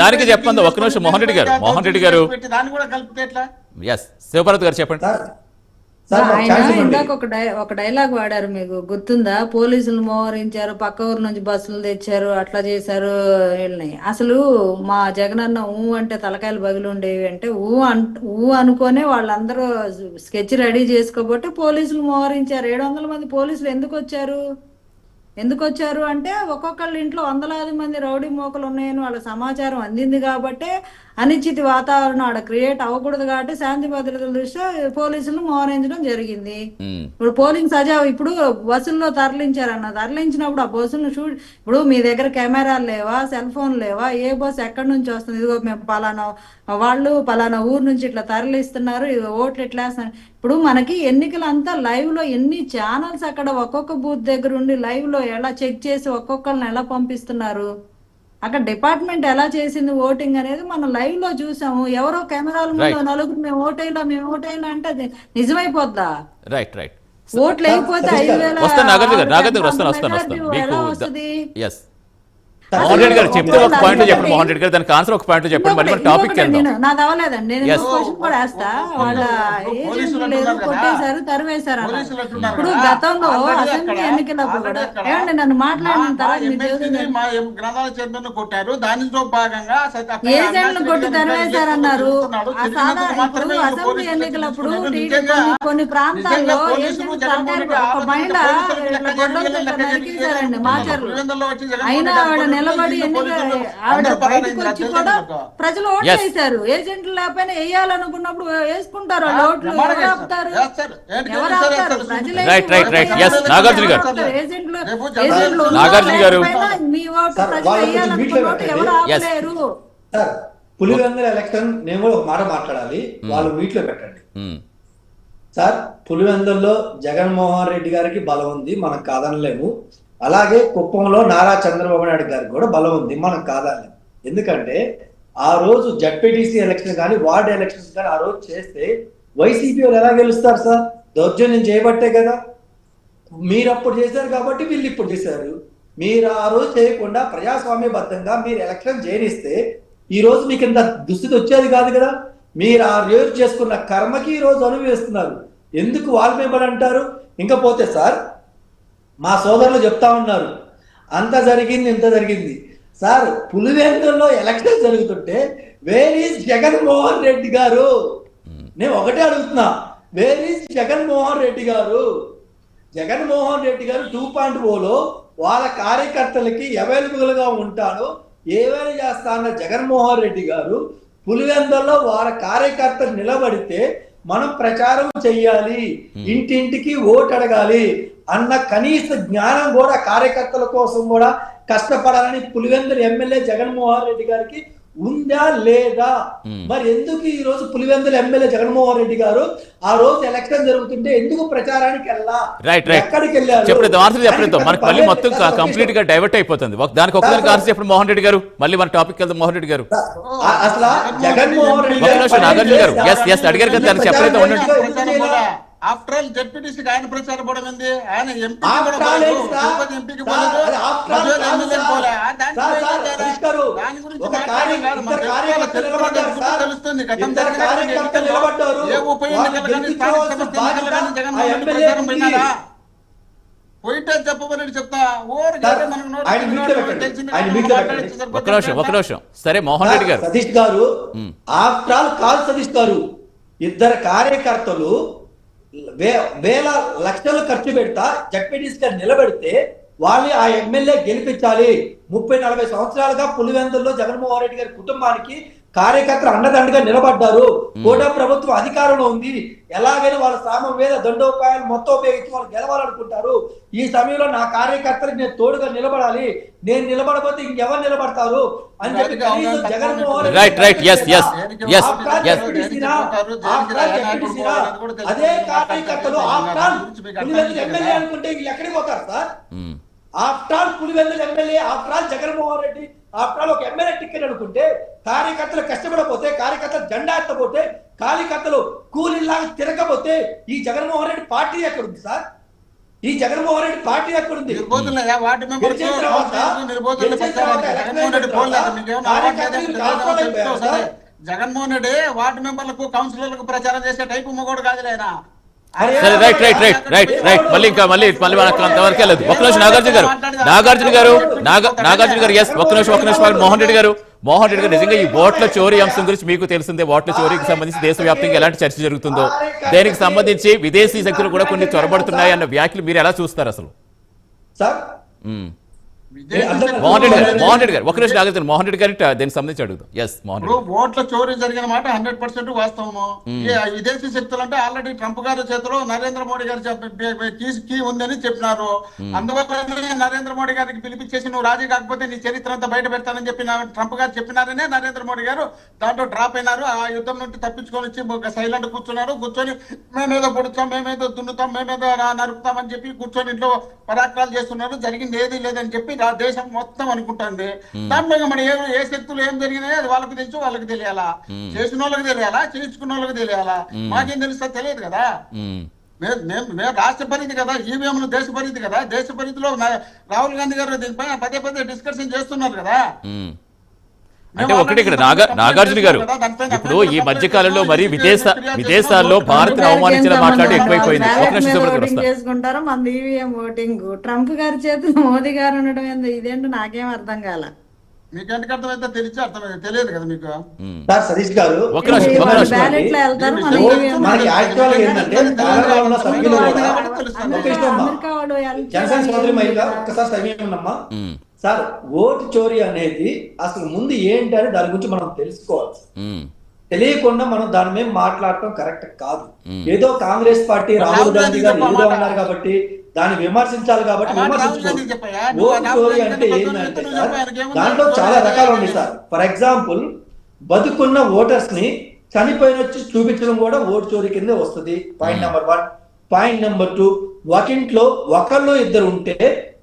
దానికి చెప్పండి ఒక నిమిషం మోహన్ రెడ్డి గారు దాన్ని కూడా కలిపితే ఎట్లా? ఎస్ శివభారత్ గారు చెప్పండి. ఆయన ఇందాక ఒక డైలాగ్ వాడారు, మీకు గుర్తుందా? పోలీసులు మోహరించారు, పక్క ఊరు నుంచి బస్సులు తెచ్చారు, అట్లా చేశారు వీళ్ళని. అసలు మా జగనన్న అంటే తలకాయలు బగిలి ఉండేవి అంటే అనుకోనే వాళ్ళందరూ స్కెచ్ రెడీ చేసుకోబట్టి పోలీసులు మోహరించారు. 700 మంది పోలీసులు ఎందుకు వచ్చారు అంటే ఒక్కొక్కళ్ళ ఇంట్లో వందలాది మంది రౌడీ మోకలు ఉన్నాయని వాళ్ళ సమాచారం అందింది కాబట్టి, అనిశ్చిత వాతావరణం ఆడ క్రియేట్ అవ్వకూడదు కాబట్టి శాంతి భద్రతల దృష్ట్యా పోలీసులను మోహరించడం జరిగింది. ఇప్పుడు పోలింగ్ ఇప్పుడు బస్సుల్లో తరలించినప్పుడు ఆ బస్సులను ఇప్పుడు మీ దగ్గర కెమెరాలు లేవా, సెల్ ఫోన్ లేవా, ఏ బస్సు ఎక్కడి నుంచి వస్తుంది, ఇదిగో మేము పలానా ఊరు నుంచి ఇట్లా తరలిస్తున్నారు, ఇది ఓట్లు ఎట్లా వేస్తున్నారు. ఇప్పుడు మనకి ఎన్నికలంతా లైవ్ లో ఎన్ని ఛానల్స్ అక్కడ ఒక్కొక్క బూత్ దగ్గర ఉండి లైవ్ లో ఎలా చెక్ చేసి ఒక్కొక్కరిని ఎలా పంపిస్తున్నారు, అక్కడ డిపార్ట్మెంట్ ఎలా చేసింది ఓటింగ్ అనేది మనం లైవ్ లో చూసాము. ఎవరో కెమెరాల ముందు నలుగురు మేము ఓటైనా అంటే అది నిజమైపోద్దా? ఓట్లు లేకపోతే 5,000 ఎలా వస్తుంది? మోహన్ రెడ్డి గారు చెప్తే ఒక పాయింట్ చెప్పండి. మోహన్ రెడ్డి గారు దానికి ఆన్సర్ ఒక పాయింట్ చెప్పండి. మళ్ళీ మన టాపిక్ నాకు అవ్వలేదండి, నేను క్వశ్చన్ కూడా వేస్తా. వాళ్ళ ఏజెంట్లు లేదు, కొట్టేశారు, తరివేశారు అన్న. ఇప్పుడు గతంలో అసెంబ్లీ ఎన్నికలప్పుడు కూడా ఏమండి నన్ను మాట్లాడిన తర్వాత కొట్టారు, దానిలో భాగంగా ఏజెంట్లు కొట్టి తరివేశారన్నారు. ఇప్పుడు అసెంబ్లీ ఎన్నికలప్పుడు కొన్ని ప్రాంతాల్లో ఒక మహిళ నరికేశారండి మాచర్లు. అయినా ఆవిడ నిలబడి ఆవిడ బయటకు వచ్చి కూడా ప్రజలు ఓట్లు వేశారు. ఏజెంట్లు లేకపోయినా వేయాలనుకున్నప్పుడు వేసుకుంటారు వాళ్ళు ఓట్లు. ఎవరు ఆపుతారు? ఏజెంట్లు మీ ఓటు ప్రజలు వేయాలనుకున్నట్టు ఎవరు ఆపలేరు. పులివెందుల ఎలక్షన్ నేను కూడా ఒక మాట మాట్లాడాలి, వాళ్ళు మీట్లో పెట్టండి సార్. పులివెందుల్లో జగన్మోహన్ రెడ్డి గారికి బలం ఉంది, మనం కాదనలేము. అలాగే కుప్పంలో నారా చంద్రబాబు నాయుడు గారికి కూడా బలం ఉంది, మనం కాదనలేము. ఎందుకంటే ఆ రోజు జడ్పీటీసీ ఎలక్షన్ కానీ వార్డు ఎలక్షన్స్ కానీ ఆ రోజు చేస్తే వైసీపీ వాళ్ళు ఎలా గెలుస్తారు సార్? దౌర్జన్యం చేయబట్టే కదా. మీరు అప్పుడు చేశారు కాబట్టి వీళ్ళు ఇప్పుడు చేశారు. మీరు ఆ రోజు చేయకుండా ప్రజాస్వామ్యబద్ధంగా మీరు ఎలక్షన్ చేయనిస్తే ఈ రోజు మీకు ఇంత దుస్థితి వచ్చేది కాదు కదా. మీరు ఆ రోజు చేసుకున్న కర్మకి ఈ రోజు అనుభవిస్తున్నారు. ఎందుకు వాళ్ళు మేము అంటారు? ఇంకా పోతే సార్ మా సోదరులు చెప్తా ఉన్నారు అంత జరిగింది ఇంత జరిగింది. సార్ పులివెందుల్లో ఎలక్షన్ జరుగుతుంటే వేర్ ఈజ్ జగన్మోహన్ రెడ్డి గారు? నేను ఒకటే అడుగుతున్నా, వేర్ ఈజ్ జగన్మోహన్ రెడ్డి గారు? జగన్మోహన్ రెడ్డి గారు 2.0లో వాళ్ళ కార్యకర్తలకి అవైలబుల్ గా ఉంటాడు, ఏమైనా చేస్తా అన్న జగన్మోహన్ రెడ్డి గారు పులివెందుల్లో వాళ్ళ కార్యకర్తలు నిలబడితే మనం ప్రచారం చెయ్యాలి, ఇంటింటికి ఓటు అడగాలి అన్న కనీస జ్ఞానం కూడా కార్యకర్తల కోసం కూడా కష్టపడాలని పులివెందుల ఎమ్మెల్యే జగన్మోహన్ రెడ్డి గారికి ఉందా లేదా? మరి ఎందుకు ఈ రోజు పులివెందుల ఎమ్మెల్యే జగన్మోహన్ రెడ్డి గారు ఆ రోజు ఎలక్షన్ జరుగుతుంటే ఎందుకు ప్రచారానికి ఎక్కడికి వెళ్ళారు? మళ్ళీ మొత్తం కంప్లీట్ గా డైవర్ట్ అయిపోతుంది. దానికి ఒకదానికి ఆన్సర్ చెప్పండి మోహన్ రెడ్డి గారు. మళ్ళీ మన టాపిక్ వెళ్దాం. మోహన్ రెడ్డి గారు అసలు జగన్మోహన్ రెడ్డి గారు అడిగారు కదా, దానికి చెప్పలేదు. ఆఫ్టర్ ఆల్ జడ్పీటీసీకి ఆయన ప్రచారం పోవడం ఏంది? ఆయన తెలుస్తుంది. ఏ ఉప ఎన్నికలు కానీ ప్రచారం పోయినారా? పోయితే చెప్పమని చెప్తా. ఒక నిమిషం సరే మోహన్ రెడ్డి గారు. సతీష్ గారు ఆఫ్టర్ ఆల్ కాల్ సతీష్ గారు, ఇద్దరు కార్యకర్తలు వేల లక్షలు ఖర్చు పెడతా జడ్పీటీసీ గారు నిలబెడితే వాళ్ళు ఆ ఎమ్మెల్యే గెలిపించాలి. 30-40 సంవత్సరాలుగా పులివెందుల్లో జగన్మోహన్ రెడ్డి గారి కుటుంబానికి కార్యకర్తలు అండదండగా నిలబడ్డారు. కూటమి ప్రభుత్వం అధికారంలో ఉంది, ఎలాగైనా వాళ్ళ సామం మీద దండోపాయాలు మొత్తం ఉపయోగించి వాళ్ళు గెలవాలనుకుంటారు. ఈ సమయంలో నా కార్యకర్తలకు నేను తోడుగా నిలబడాలి, నేను నిలబడకపోతే ఇంకెవరు నిలబడతారు అని చెప్పి జగన్మోహన్ రెడ్డి అదే కార్యకర్తలు ఎమ్మెల్యే అనుకుంటే ఎక్కడికి పోతారు sir? After all Pulivendula MLA, after all Jaganmohan Reddy, after all ఒక ఎమ్మెల్యే టికెట్ అనుకుంటే కార్యకర్తలు కష్టపడపోతే, కార్యకర్తలు జెండా ఎత్తపోతే, కార్యకర్తలు కూలీలాగా తిరగకపోతే ఈ జగన్మోహన్ రెడ్డి పార్టీ ఎక్కడ ఉంది సార్? ఈ జగన్మోహన్ రెడ్డి పార్టీ ఎక్కడుంది? నిర్బోధులయ్యా వార్డు మెంబర్స్ గెలిచిన తర్వాత నిర్బోధులు జగన్మోహన్ రెడ్డి పోలేదు. మీకేమన్నా అవార్డు లేదని చెప్తావు సరే. జగన్మోహన్ రెడ్డి వార్డు మెంబర్లకు కౌన్సిలర్లకు ప్రచారం చేసే టైపు మొగోడు కాదులే ఆయన. సరే రైట్ మళ్ళీ మనకు అంతవరకు వెళ్ళదు. ఒక్క నిమిషం నాగార్జున గారు ఎస్ ఒక్క నిమిషం మోహన్ రెడ్డి గారు నిజంగా ఈ ఓట్ల చోరీ అంశం గురించి మీకు తెలిసిందే. ఓట్ల చోరీకి సంబంధించి దేశవ్యాప్తంగా ఎలాంటి చర్చ జరుగుతుందో, దేనికి సంబంధించి విదేశీ శక్తులు కూడా కొన్ని చొరబడుతున్నాయి అన్న వ్యాఖ్యలు మీరు ఎలా చూస్తారు అసలు? మోహన్ రెడ్డి గారు ఒక నిమిషం నాగార్జున మోహన్ రెడ్డి గారి దీనికి సంబంధించి అడుగుతాం. ఎస్ మోహన్ రెడ్డి. ఓట్ల చోరీ జరిగిన మాట 100% వాస్తవము. విదేశీ శక్తులు అంటే ఆల్రెడీ ట్రంప్ గారి చేతిలో నరేంద్ర మోడీ గారి కీ ఉందని చెప్పినారు. అందువల్ల నరేంద్ర మోడీ గారికి పిలిపించేసి నువ్వు రాజీ కాకపోతే నీ చరిత్ర అంతా బయట పెడతానని చెప్పి ట్రంప్ గారు చెప్పినారనే నరేంద్ర మోడీ గారు దాంట్లో డ్రాప్ అయినారు. ఆ యుద్ధం నుండి తప్పించుకొని వచ్చి సైలెంట్ కూర్చొని మేమేదో పొడుస్తాం, మేమేదో దున్నుతాం, మేమేదో నరుకుతామని చెప్పి కూర్చొని ఇంట్లో పరాక్రాలు చేస్తున్నారు. జరిగింది ఏది లేదని చెప్పి దేశం మొత్తం అనుకుంటుంది. దాంట్లో మన ఏ శక్తులు ఏం జరిగినాయో అది వాళ్ళకి తెలుసు, వాళ్ళకి తెలియాలా, చేసిన వాళ్ళకి తెలియాలా, చేయించుకున్న వాళ్ళకి తెలియాలా, మాకేం తెలుస్తా తెలియదు కదా. మేము రాష్ట్ర పరిధి కదా, ఈవీఎంలు దేశ పరిధి కదా. దేశ పరిధిలో రాహుల్ గాంధీ గారు దీనిపై పదే డిస్కషన్ చేస్తున్నారు కదా. అంటే ఒకటి ఇక్కడ నాగార్జున గారు ఇప్పుడు ఈ మధ్య కాలంలో మరి విదేశాల్లో భారత్ అవమానించిన మాట్లాడి ఎక్కువైపోయింది. చేసుకుంటారు మన ఈవీఎం ఓటింగ్ ట్రంప్ గారి చేతులు మోదీ గారు ఉండడం ఇదేంటో నాకేం అర్థం కాల. మీకు ఎందుకు అర్థమైతే తెలియదు కదా మీకు. సతీష్ గారు బ్యాలెట్ లో వెళ్తారు. సార్ ఓటు చోరీ అనేది అసలు ముందు ఏంటి అని దాని గురించి మనం తెలుసుకోవాలి. తెలియకుండా మనం దాని మీద మాట్లాడటం కరెక్ట్ కాదు. ఏదో కాంగ్రెస్ పార్టీ రాహుల్ గాంధీ గారు ఏదో అన్నారు కాబట్టి దాన్ని విమర్శించాలి కాబట్టి విమర్శించుకోవాలి. ఓటు చోరీ అంటే ఏంటంటే దాంట్లో చాలా రకాలు ఉన్నాయి సార్. ఫర్ ఎగ్జాంపుల్ బతుకున్న ఓటర్స్ ని చనిపోయిన వచ్చి చూపించడం కూడా ఓటు చోరీ కింద వస్తుంది. Point number 1. పాయింట్ నెంబర్ 2, ఒకింట్లో ఒకళ్ళు ఇద్దరు ఉంటే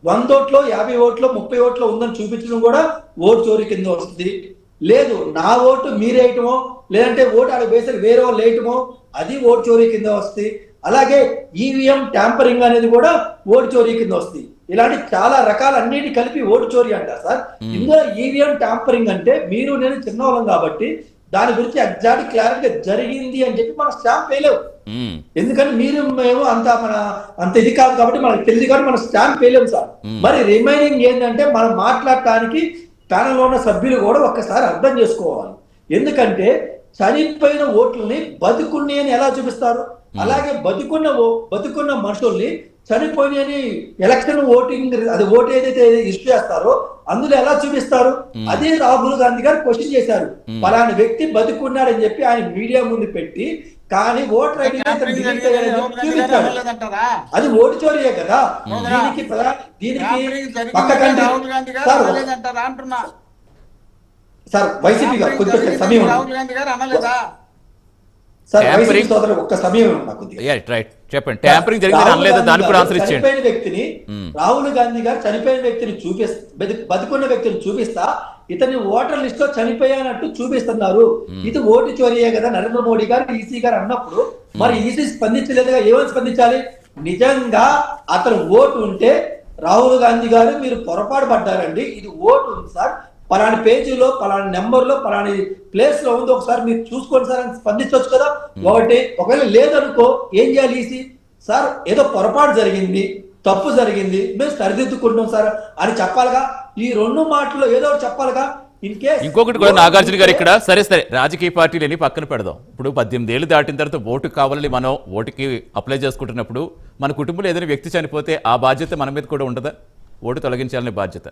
100 ఓట్లో 50 ఓట్లో 30 ఓట్లో ఉందని చూపించడం కూడా ఓటు చోరీ కింద వస్తుంది. లేదు నా ఓటు మీరేయటమో లేదంటే ఓటు ఆడ వేసరి వేరే వాళ్ళు వేయటమో అది ఓటు చోరీ కింద వస్తుంది. అలాగే ఈవీఎం ట్యాంపరింగ్ అనేది కూడా ఓటు చోరీ కింద వస్తుంది. ఇలాంటి చాలా రకాల అన్నిటి కలిపి ఓటు చోరీ అంటారు సార్. ఇందులో ఈవీఎం ట్యాంపరింగ్ అంటే మీరు నేను చిన్నవాళ్ళం కాబట్టి దాని గురించి ఎగ్జాక్ట్ క్లారిటీగా జరిగింది అని చెప్పి మనం స్టాంప్ వేయలేవు. ఎందుకంటే మీరు మేము అంత ఇది కాదు కాబట్టి మనకు తెలియదు కాబట్టి మనం స్టాంప్ వేయలేము సార్. మరి రిమైనింగ్ ఏంటంటే మనం మాట్లాడటానికి ప్యానెల్ లో ఉన్న సభ్యులు కూడా ఒక్కసారి అర్థం చేసుకోవాలి. ఎందుకంటే చనిపోయిన ఓట్లని బతుకుని అని ఎలా చూపిస్తారు, అలాగే బతుకున్న మనుషుల్ని చనిపోయిన ఎలక్షన్ ఓటింగ్ అది ఓటు ఏదైతే ఇష్యూ చేస్తారో అందులో ఎలా చూపిస్తారు. అదే రాహుల్ గాంధీ గారు క్వశ్చన్ చేశారు, పలానా వ్యక్తి బతుకున్నాడని చెప్పి ఆయన మీడియా ముందు పెట్టి, కానీ ఓటర్ ఐడి చూపించారు. అది ఓటు చోరీయే కదా. దీనికి సార్ వైసీపీ గారు కొంచెం సమయం ఒక్క సమయం చెప్పండి. ట్యాంపరింగ్ జరిగింది అనలేదు, దానికి కూడా ఆన్సర్ ఇచ్చేయండి. చనిపోయిన వ్యక్తిని రాహుల్ గాంధీ గారు చనిపోయిన వ్యక్తిని బతుకున్న వ్యక్తిని చూపిస్తా ఇతని ఓటర్ లిస్ట్ లో చనిపోయానట్టు చూపిస్తున్నారు. ఇది ఓటు చోరీయే కదా నరేంద్ర మోడీ గారు ఈసీ గారు అన్నప్పుడు మరి ఈసీ స్పందించలేదుగా. ఏమని స్పందించాలి? నిజంగా అతను ఓటు ఉంటే రాహుల్ గాంధీ గారు మీరు పొరపాటు పడ్డారండి, ఇది ఓటు ఉంది సార్, పలాని పేజీలో పలాని నెంబర్ లో పలాని ప్లేస్ లో ఉంది, ఒకసారి మీరు చూసుకోండి సార్ అని స్పందించవచ్చు కదా. ఒకవేళ లేదనుకో ఏం చేయాలి ఈసీ? సార్ ఏదో పొరపాటు జరిగింది, తప్పు జరిగింది, మేము సరిదిద్దుకుంటాం సార్ అని చెప్పాలిగా. ఈ 2 మాటల్లో ఏదో ఒకటి చెప్పాలిగా. ఇంకొకటి కూడా నాగార్జున గారు ఇక్కడ సరే రాజకీయ పార్టీలని పక్కన పెడదాం. ఇప్పుడు 18 ఏళ్ళు దాటిన తర్వాత ఓటు కావాలని మనం ఓటుకి అప్లై చేసుకుంటున్నప్పుడు మన కుటుంబంలో ఏదైనా వ్యక్తి చనిపోతే ఆ బాధ్యత మన మీద కూడా ఉండదా? ఓటు తొలగించాలనే బాధ్యత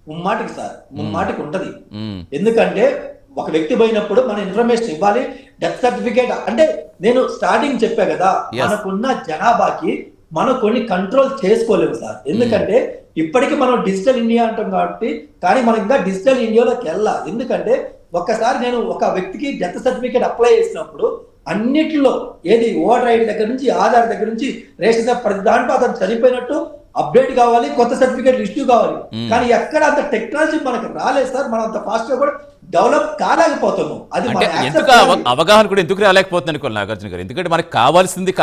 ముమ్మాటికి సార్, ముమ్మాటికి ఉంటది. ఎందుకంటే ఒక వ్యక్తి పోయినప్పుడు మన ఇన్ఫర్మేషన్ ఇవ్వాలి. డెత్ సర్టిఫికేట్ అంటే నేను స్టార్టింగ్ చెప్పా కదా, మనకున్న జనాభాకి మనం కొన్ని కంట్రోల్ చేసుకోలేము సార్. ఎందుకంటే ఇప్పటికీ మనం డిజిటల్ ఇండియా అంటాం కాబట్టి, కానీ మనం ఇంకా డిజిటల్ ఇండియాలోకి వెళ్ళాలి. ఎందుకంటే ఒక్కసారి నేను ఒక వ్యక్తికి డెత్ సర్టిఫికేట్ అప్లై చేసినప్పుడు అన్నిటిలో ఏది ఓటర్ ఐడి దగ్గర నుంచి ఆధార్ దగ్గర నుంచి రేషన్ ప్రతి దాంట్లో అతను చనిపోయినట్టు అప్డేట్ కావాలి, కొత్త సర్టిఫికేట్ ఇష్యూ కావాలి. కానీ ఎక్కడ అంత టెక్నాలజీ మనకు రాలేదు సార్. మనం అంత ఫాస్ట్ గా కూడా డెవలప్ కాలేకపోతాము. అది అంటే మనం ఎందుకు అవగాహన కూడా ఎందుకు రాలేకపోతుంది అనుకోవాలి నాగార్జున గారు? ఎందుకంటే మనకి కావాల్సింది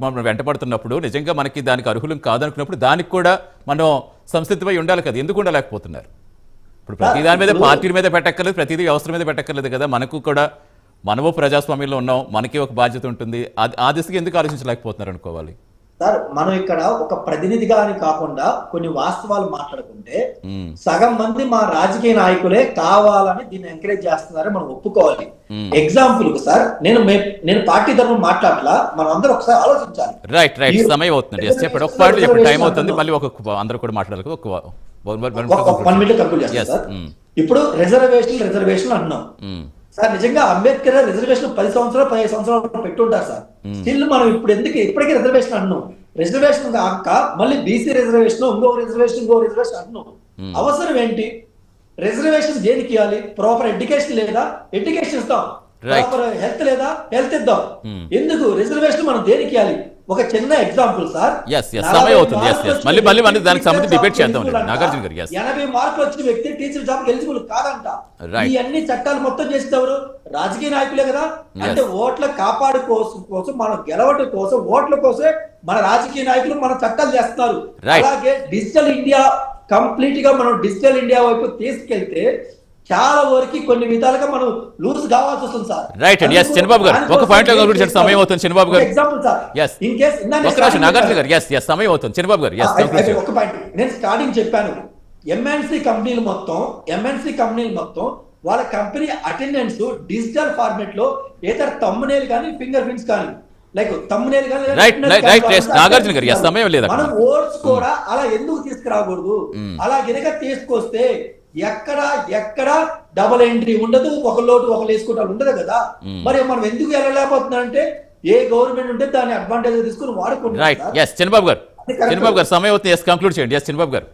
మనం వెంటపడుతున్నప్పుడు నిజంగా మనకి దానికి అర్హులం కాదనుకున్నప్పుడు దానికి కూడా మనం సంసిద్ధమై ఉండాలి కదా, ఎందుకు ఉండలేకపోతున్నారు? ఇప్పుడు ప్రతి దాని మీద పార్టీల మీద పెట్టక్కర్లేదు, ప్రతిదీ వ్యవస్థల మీద పెట్టక్కర్లేదు కదా. మనకు కూడా మనము ప్రజాస్వామ్యంలో ఉన్నాం, మనకి ఒక బాధ్యత ఉంటుంది. ఆ దిశగా ఎందుకు ఆలోచించలేకపోతున్నారు అనుకోవాలి సార్? మనం ఇక్కడ ఒక ప్రతినిధిగా అని కాకుండా కొన్ని వాస్తవాలు మాట్లాడుకుంటే సగం మంది మా రాజకీయ నాయకులే కావాలని దీన్ని ఎంకరేజ్ చేస్తున్నారని మనం ఒప్పుకోవాలి. ఎగ్జాంపుల్ కు సార్, నేను పార్టీ తరఫున మాట్లాడలా, మనం అందరూ ఒకసారి ఆలోచించాలి. రైట్ సమయం అవుతుంది. చెప్పండి, ఒక పాయింట్ చెప్పండి, టైం అవుతుంది. మళ్ళీ అందరూ కూడా మాట్లాడాలి. ఒక 1 minute కంప్లీట్ చేస్తాను సార్. ఇప్పుడు రిజర్వేషన్ అన్నాం సార్. నిజంగా అంబేద్కర్ రిజర్వేషన్ 10 సంవత్సరాలు 15 సంవత్సరాలు పెట్టుంటారు సార్. స్టిల్ మనం ఇప్పటికీ రిజర్వేషన్ అన్నాం. రిజర్వేషన్ కాక మళ్ళీ బీసీ రిజర్వేషన్, ఇంకో రిజర్వేషన్ అన్నాం. అవసరం ఏంటి? రిజర్వేషన్ దేనికి ఇవ్వాలి? ప్రాపర్ ఎడ్యుకేషన్ లేదా? ఎడ్యుకేషన్ ఇస్తాం. ప్రాపర్ హెల్త్ లేదా? హెల్త్ ఇద్దాం. ఎందుకు రిజర్వేషన్ మనం దేనికి ఇవ్వాలి? ఒక చిన్న ఎగ్జాంపుల్ సార్. సమయం అవుతుంది. మళ్ళీ దానికి సంబంధించి డిబేట్ చేద్దాం నాగార్జున గారు. 80 మార్కులు వచ్చిన వ్యక్తి టీచర్ జాబ్ ఎలిజిబుల్ కాదంట. ఈ అన్ని చట్టాలు మొత్తం చేసేవారు రాజకీయ నాయకులే కదా. అంటే ఓట్ల కాపాడు కోసం మనం గెలవటం కోసం, ఓట్ల కోసమే మన రాజకీయ నాయకులు మన చట్టాలు చేస్తున్నారు. అలాగే డిజిటల్ ఇండియా కంప్లీట్ గా మనం డిజిటల్ ఇండియా వైపు తీసుకెళ్తే చాలా వరకు కొన్ని విధాలుగా మనం లూజ్ కావాల్సి వస్తుంది సార్. రైట్ అండి. చంద్రబాబు గారు ఒక పాయింట్ లో గురించి సమయం అవుతుంది. చంద్రబాబు గారు example sir. In case Nagarjuna గారు సమయం అవుతుంది. చంద్రబాబు గారు ఒక పాయింట్ నేను స్టార్టింగ్ చెప్పాను. ఎంఎన్సీ కంపెనీలు మొత్తం వాళ్ళ కంపెనీ అటెండెన్స్ డిజిటల్ ఫార్మేట్ లో ఏదైనా తమ్మునేల్ కానీ ఫింగర్ ప్రింట్స్ కానీ లైక్ తమ్మునేల్ కానీ నాగార్జున గారు సమయం లేదు. మనం ఓట్స్ కూడా అలా ఎందుకు తీసుకురాకూడదు? అలా గనక తీసుకొస్తే ఎక్కడ డబుల్ ఎంట్రీ ఉండదు, ఒకళ్ళు వేసుకుంటా ఉండదు కదా. మరి మనం ఎందుకు వెళ్ళలేకపోతున్నాం అంటే ఏ గవర్నమెంట్ ఉంటే దాన్ని అడ్వాంటేజ్ తీసుకుని వాడుకుంటాం. చంద్రబాబు గారు సమయం అవుతుంది. కంక్లూడ్ చేయండి. చంద్రబాబు గారు